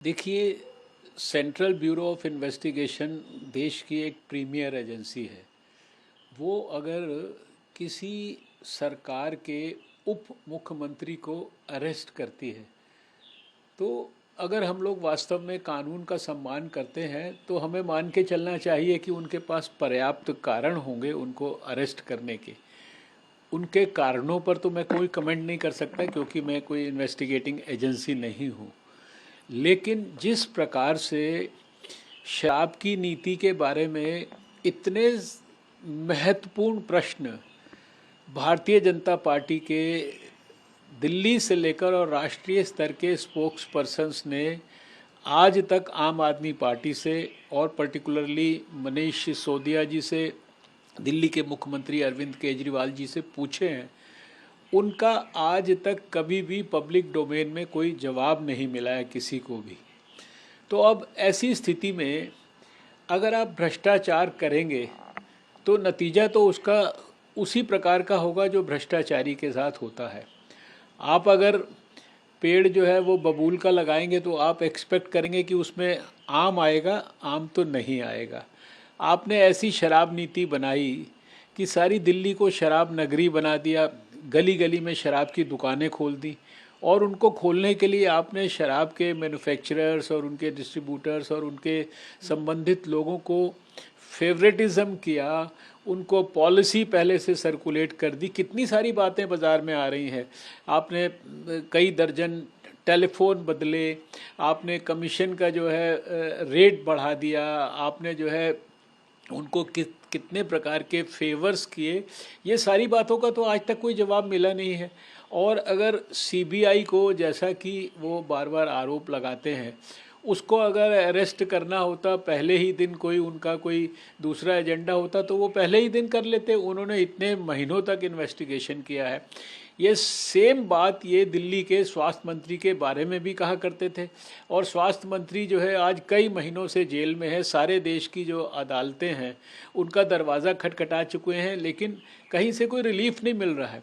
देखिए, central bureau of investigation देश की एक प्रीमियर एजेंसी है। वो अगर किसी सरकार के उप मुख्यमंत्री को अरेस्ट करती है, तो अगर हम लोग वास्तव में कानून का सम्मान करते हैं तो हमें मान के चलना चाहिए कि उनके पास पर्याप्त कारण होंगे उनको अरेस्ट करने के। उनके कारणों पर तो मैं कोई कमेंट नहीं कर सकता क्योंकि मैं कोई इन्वेस्टिगेटिंग एजेंसी नहीं हूँ। लेकिन जिस प्रकार से शराब की नीति के बारे में इतने महत्वपूर्ण प्रश्न भारतीय जनता पार्टी के दिल्ली से लेकर और राष्ट्रीय स्तर के स्पोक्स पर्सन्स ने आज तक आम आदमी पार्टी से और पर्टिकुलरली मनीष सिसोदिया जी से, दिल्ली के मुख्यमंत्री अरविंद केजरीवाल जी से पूछे हैं, उनका आज तक कभी भी पब्लिक डोमेन में कोई जवाब नहीं मिला है किसी को भी। तो अब ऐसी स्थिति में अगर आप भ्रष्टाचार करेंगे तो नतीजा तो उसका उसी प्रकार का होगा जो भ्रष्टाचारी के साथ होता है। आप अगर पेड़ जो है वो बबूल का लगाएंगे तो आप एक्सपेक्ट करेंगे कि उसमें आम आएगा, आम तो नहीं आएगा। आपने ऐसी शराब नीति बनाई कि सारी दिल्ली को शराब नगरी बना दिया, गली गली में शराब की दुकानें खोल दी और उनको खोलने के लिए आपने शराब के मैन्युफैक्चरर्स और उनके डिस्ट्रीब्यूटर्स और उनके संबंधित लोगों को फेवरेटिज्म किया, उनको पॉलिसी पहले से सर्कुलेट कर दी। कितनी सारी बातें बाज़ार में आ रही हैं। आपने कई दर्जन टेलीफोन बदले, आपने कमीशन का जो है रेट बढ़ा दिया, आपने जो है उनको कितने प्रकार के फेवर्स किए। ये सारी बातों का तो आज तक कोई जवाब मिला नहीं है। और अगर सीबीआई को, जैसा कि वो बार बार आरोप लगाते हैं, उसको अगर अरेस्ट करना होता पहले ही दिन, कोई उनका कोई दूसरा एजेंडा होता तो वो पहले ही दिन कर लेते। उन्होंने इतने महीनों तक इन्वेस्टिगेशन किया है। ये सेम बात ये दिल्ली के स्वास्थ्य मंत्री के बारे में भी कहा करते थे। और स्वास्थ्य मंत्री जो है आज कई महीनों से जेल में है। सारे देश की जो अदालतें हैं उनका दरवाज़ा खटखटा चुके हैं, लेकिन कहीं से कोई रिलीफ नहीं मिल रहा है।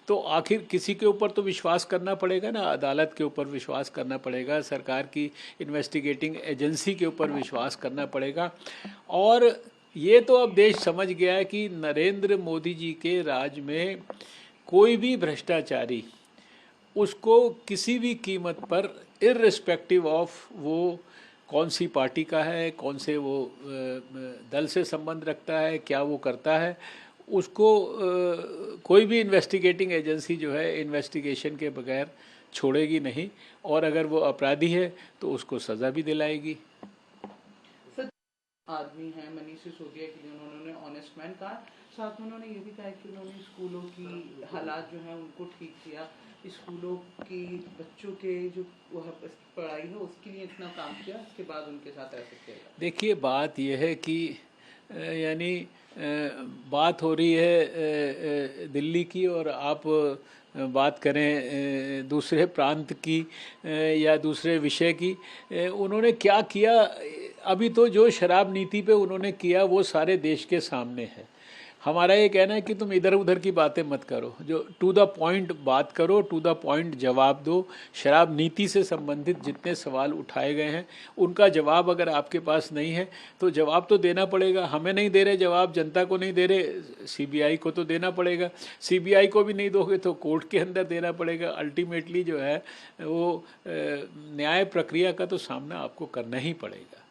तो आखिर किसी के ऊपर तो विश्वास करना पड़ेगा ना, अदालत के ऊपर विश्वास करना पड़ेगा, सरकार की इन्वेस्टिगेटिंग एजेंसी के ऊपर विश्वास करना पड़ेगा। और ये तो अब देश समझ गया है कि नरेंद्र मोदी जी के राज में कोई भी भ्रष्टाचारी, उसको किसी भी कीमत पर, इर्रिस्पेक्टिव ऑफ वो कौन सी पार्टी का है, कौन से वो दल से संबंध रखता है, क्या वो करता है, उसको कोई भी इन्वेस्टिगेटिंग एजेंसी जो है इन्वेस्टिगेशन के बगैर छोड़ेगी नहीं। और अगर वो अपराधी है तो उसको सज़ा भी दिलाएगी। आदमी है मनीष सिसोदिया के लिए उन्होंने ऑनेस्ट मैन कहा, साथ में उन्होंने ये भी कहा कि उन्होंने स्कूलों की हालात जो है उनको ठीक किया, स्कूलों की बच्चों के जो पढ़ाई है उसके लिए इतना काम किया, उसके बाद उनके साथ ऐसे किया। देखिए, बात यह है कि यानी बात हो रही है दिल्ली की और आप बात करें दूसरे प्रांत की या दूसरे विषय की। उन्होंने क्या किया, अभी तो जो शराब नीति पे उन्होंने किया वो सारे देश के सामने है। हमारा ये कहना है कि तुम इधर उधर की बातें मत करो, जो टू द पॉइंट बात करो, टू द पॉइंट जवाब दो। शराब नीति से संबंधित जितने सवाल उठाए गए हैं उनका जवाब अगर आपके पास नहीं है तो जवाब तो देना पड़ेगा। हमें नहीं दे रहे जवाब, जनता को नहीं दे रहे, सीबीआई को तो देना पड़ेगा। सीबीआई को भी नहीं दोगे तो कोर्ट के अंदर देना पड़ेगा। अल्टीमेटली जो है वो न्याय प्रक्रिया का तो सामना आपको करना ही पड़ेगा।